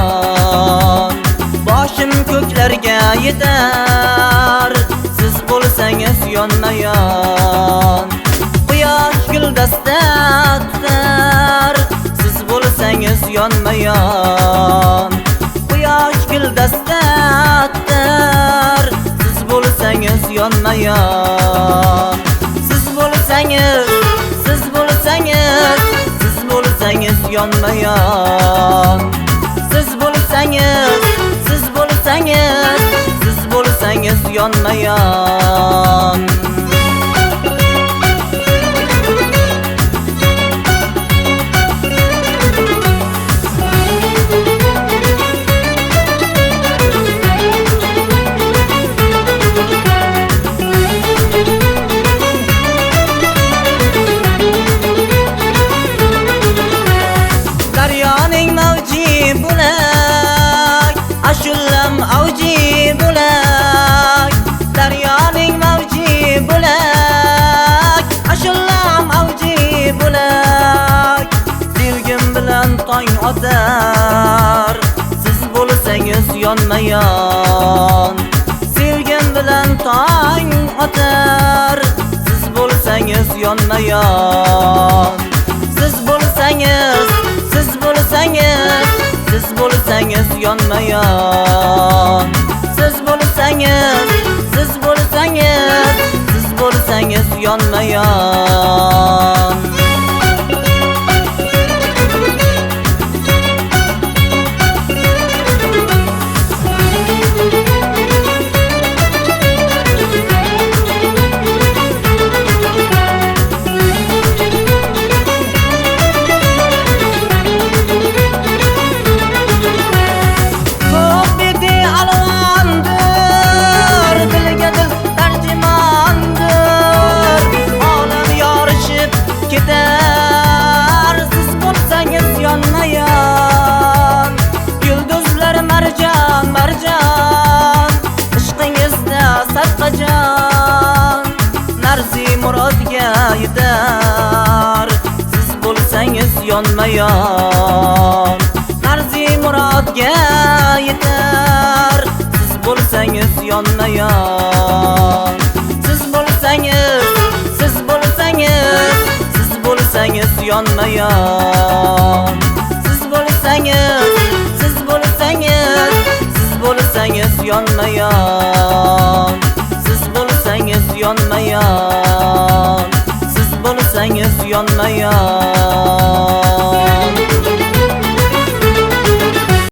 yonmayon. Boshim ko'klarga yetar, siz bo'lsangiz yonmayon. Quyosh guldasta tutar, siz bo'lsangiz yonmayon. Quyosh guldasta tutar, siz bo'lsangiz yonmayon. Siz bo'lsangiz yonmayon. Siz bo'lsangiz yonmayon. Daryoning mavji bo'lak, ashullam avji bo'lak. Daryoning mavji bo'lak, ashullam avji bo'lak. Sevgim bilan tong otar, siz bo'lsangiz yonmayon. Sevgim bilan tong otar, siz bo'lsangiz yonmayon. Siz bo'lsangiz yonmayon. Siz bo'lsangiz yonmayon. Narzi murodga yetar, siz bo'lsangiz yonmayon. Narzi murodga yetar, siz bo'lsangiz yonmayon. Siz bo'lsangiz yonmayon. Siz bo'lsangiz yonmayon. Siz bo'lsangiz yonmayon.